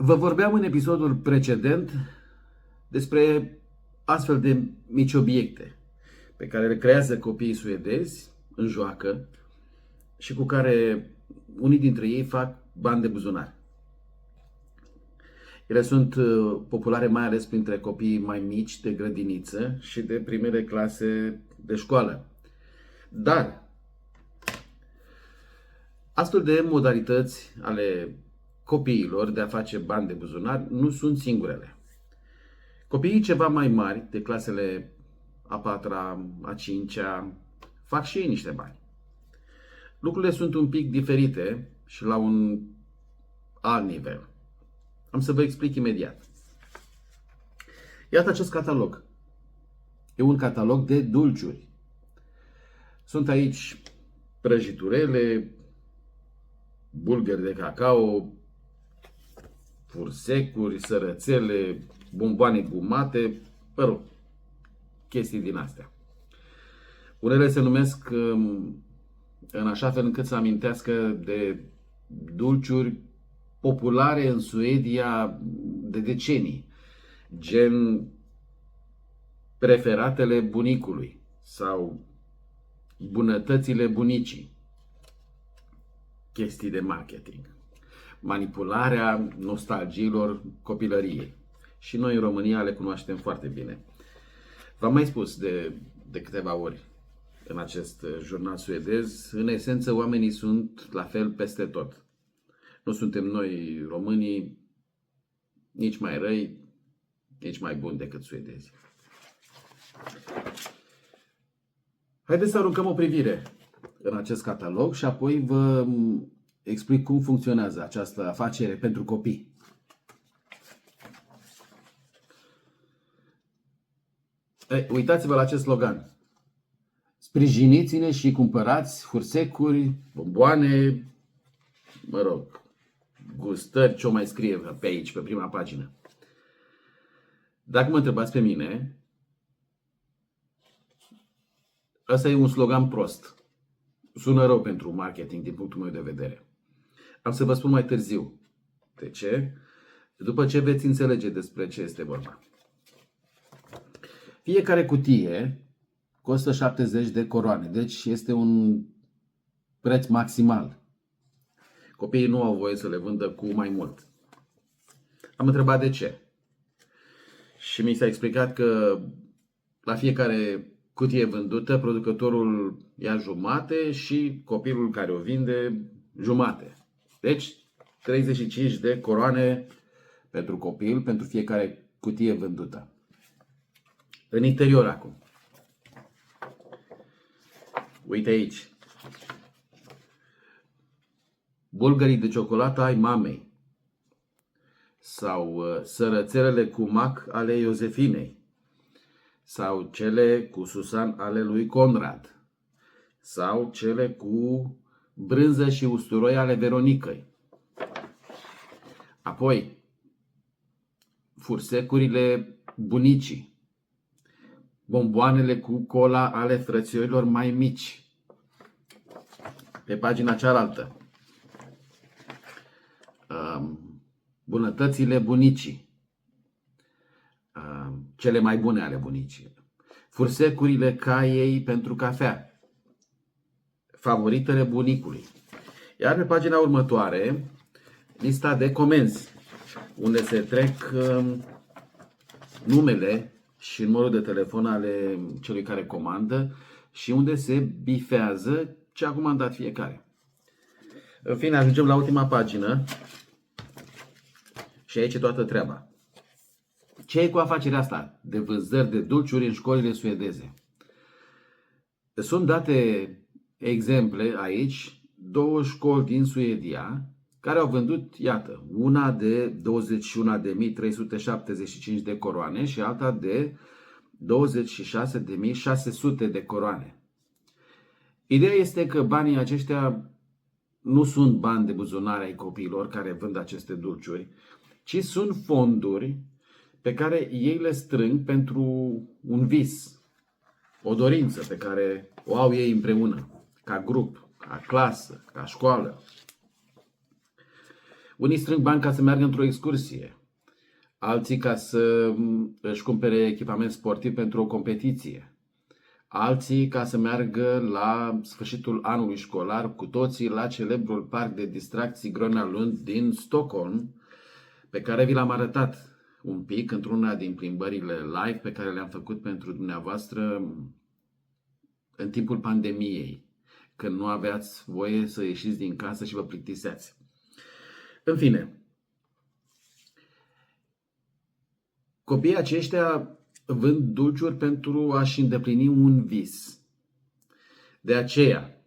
Vă vorbeam în episodul precedent despre astfel de mici obiecte pe care le creează copiii suedezi în joacă și cu care unii dintre ei fac bani de buzunar. Ele sunt populare mai ales printre copiii mai mici de grădiniță și de primele clase de școală. Dar astfel de modalități ale copiilor de a face bani de buzunar nu sunt singurele. Copiii ceva mai mari, de clasele a 4-a, a 5-a, fac și ei niște bani. Lucrurile sunt un pic diferite și la un alt nivel. Am să vă explic imediat. Iată acest catalog. E un catalog de dulciuri. Sunt aici prăjiturele, bulgări de cacao, fursecuri, sărățele, bomboane gumate, mă rog, chestii din astea. Unele se numesc în așa fel încât să amintească de dulciuri populare în Suedia de decenii, gen preferatele bunicului sau bunătățile bunicii. Chestii de marketing. Manipularea nostalgiilor copilăriei. Și noi în România le cunoaștem foarte bine. V-am mai spus de câteva ori în acest jurnal suedez, în esență oamenii sunt la fel peste tot. Nu suntem noi românii nici mai răi, nici mai buni decât suedezi. Haideți să aruncăm o privire în acest catalog și apoi vă explic cum funcționează această afacere pentru copii. Uitați-vă la acest slogan. Sprijiniți-ne și cumpărați fursecuri, bomboane, mă rog, gustări, ce o mai scrie pe aici, pe prima pagină. Dacă mă întrebați pe mine, ăsta e un slogan prost. Sună rău pentru marketing din punctul meu de vedere. Am să vă spun mai târziu. De ce? După ce veți înțelege despre ce este vorba. Fiecare cutie costă 70 de coroane, deci este un preț maximal. Copiii nu au voie să le vândă cu mai mult. Am întrebat de ce. Și mi s-a explicat că la fiecare cutie vândută, producătorul ia jumate și copilul care o vinde jumate. Deci 35 de coroane pentru copil, pentru fiecare cutie vândută. În interior acum. Uite aici. Bulgării de ciocolată ai mamei. Sau sărățelele cu mac ale Iosefinei. Sau cele cu susan ale lui Conrad. Sau cele cu brânză și usturoi ale Veronicăi. Apoi, fursecurile bunicii. Bomboanele cu cola ale frățiorilor mai mici. Pe pagina cealaltă. Bunătățile bunicii. Cele mai bune ale bunicii. Fursecurile caiei pentru cafea. Favoritele bunicului. Iar pe pagina următoare, lista de comenzi, unde se trec numele și numărul de telefon ale celui care comandă și unde se bifează ce a comandat fiecare. În fine, ajungem la ultima pagină și aici e toată treaba. Ce e cu afacerea asta de vânzări de dulciuri în școlile suedeze? Sunt date exemple aici, două școli din Suedia care au vândut, iată, una de 21.375 de coroane și alta de 26.600 de coroane. Ideea este că banii aceștia nu sunt bani de buzunare ai copiilor care vând aceste dulciuri, ci sunt fonduri pe care ei le strâng pentru un vis, o dorință pe care o au ei împreună, ca grup, ca clasă, ca școală. Unii strâng bani ca să meargă într-o excursie, alții ca să își cumpere echipament sportiv pentru o competiție, alții ca să meargă la sfârșitul anului școlar cu toții la celebrul parc de distracții Gröna Lund din Stockholm, pe care vi l-am arătat un pic într-una din plimbările live pe care le-am făcut pentru dumneavoastră în timpul pandemiei, când nu aveați voie să ieșiți din casă și vă plictiseați. În fine, copiii aceștia vând dulciuri pentru a-și îndeplini un vis. De aceea,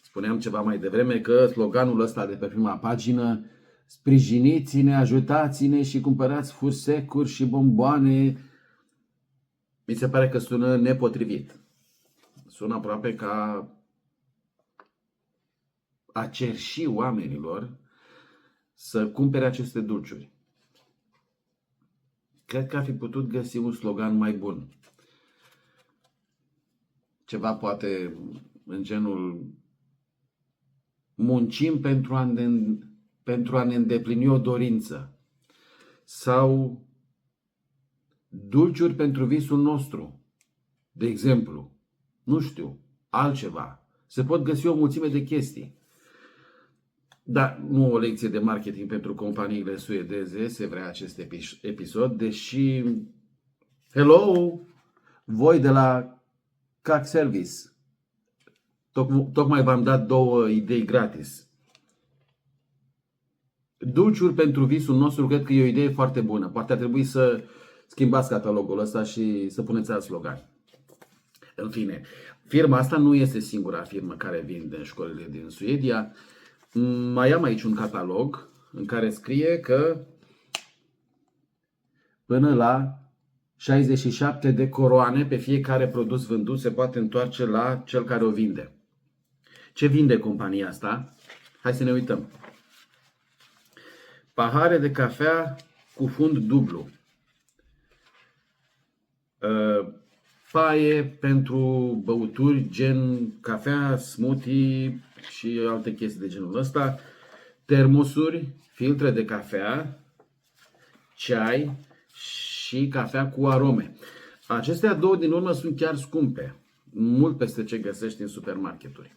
spuneam ceva mai devreme că sloganul ăsta de pe prima pagină, sprijiniți-ne, ajutați-ne și cumpărați fursecuri și bomboane, mi se pare că sună nepotrivit. Sună aproape ca a cerși oamenilor să cumpere aceste dulciuri. Cred că ar fi putut găsi un slogan mai bun. Ceva poate în genul muncim pentru a ne îndeplini o dorință. Sau dulciuri pentru visul nostru. De exemplu, nu știu, altceva. Se pot găsi o mulțime de chestii. Dar nu o lecție de marketing pentru companiile suedeze se vrea acest episod, deși, hello, voi de la CAC Service, tocmai v-am dat 2 idei gratis. Dulciuri pentru visul nostru, cred că e o idee foarte bună. Poate ar trebui să schimbați catalogul ăsta și să puneți alt slogan. În fine, firma asta nu este singura firmă care vinde în școlile din Suedia. Mai am aici un catalog în care scrie că până la 67 de coroane pe fiecare produs vândut se poate întoarce la cel care o vinde. Ce vinde compania asta? Hai să ne uităm. Pahare de cafea cu fund dublu. Paie pentru băuturi gen cafea, smoothie și alte chestii de genul ăsta. Termosuri, filtre de cafea, ceai și cafea cu arome. Acestea 2 din urmă sunt chiar scumpe. Mult peste ce găsești în supermarketuri.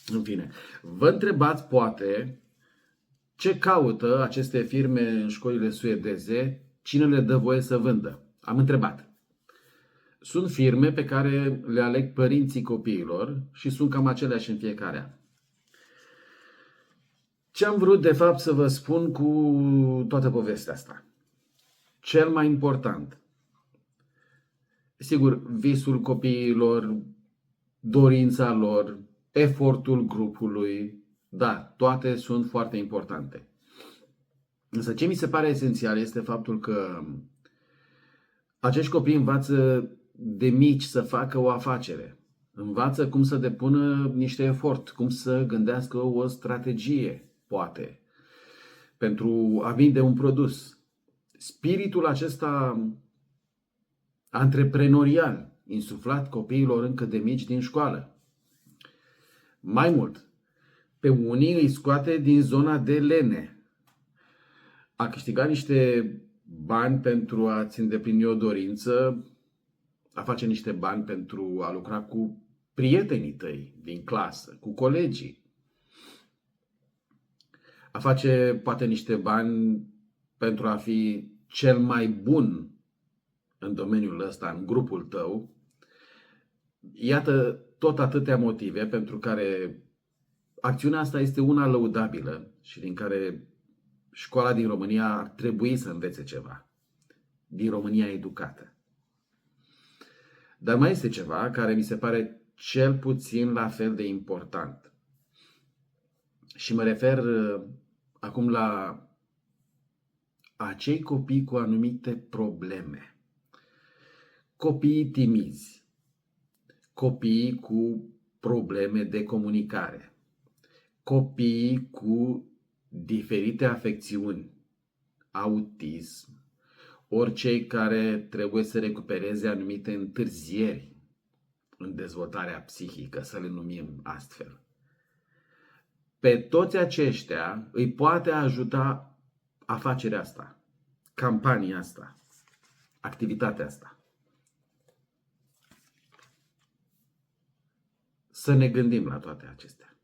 În fine, vă întrebați poate ce caută aceste firme în școlile suedeze, cine le dă voie să vândă. Am întrebat. Sunt firme pe care le aleg părinții copiilor și sunt cam aceleași în fiecare an. Ce am vrut de fapt să vă spun cu toată povestea asta? Cel mai important, sigur, visul copiilor, dorința lor, efortul grupului, da, toate sunt foarte importante. Însă ce mi se pare esențial este faptul că acești copii învață de mici să facă o afacere. Învață cum să depună niște efort, cum să gândească o strategie, poate, pentru a vinde un produs. Spiritul acesta antreprenorial, insuflat copiilor încă de mici din școală. Mai mult, pe unii îi scoate din zona de lene. A câștiga niște bani pentru a-ți îndeplini o dorință, a face niște bani pentru a lucra cu prietenii tăi din clasă, cu colegii, a face poate niște bani pentru a fi cel mai bun în domeniul ăsta, în grupul tău. Iată tot atâtea motive pentru care acțiunea asta este una lăudabilă și din care școala din România ar trebui să învețe ceva. Din România educată. Dar mai este ceva care mi se pare cel puțin la fel de important. Și mă refer acum la acei copii cu anumite probleme. Copiii timizi, copiii cu probleme de comunicare, copiii cu diferite afecțiuni, autism, ori cei care trebuie să recupereze anumite întârzieri în dezvoltarea psihică, să le numim astfel. Pe toți aceștia îi poate ajuta afacerea asta, campania asta, activitatea asta. Să ne gândim la toate acestea.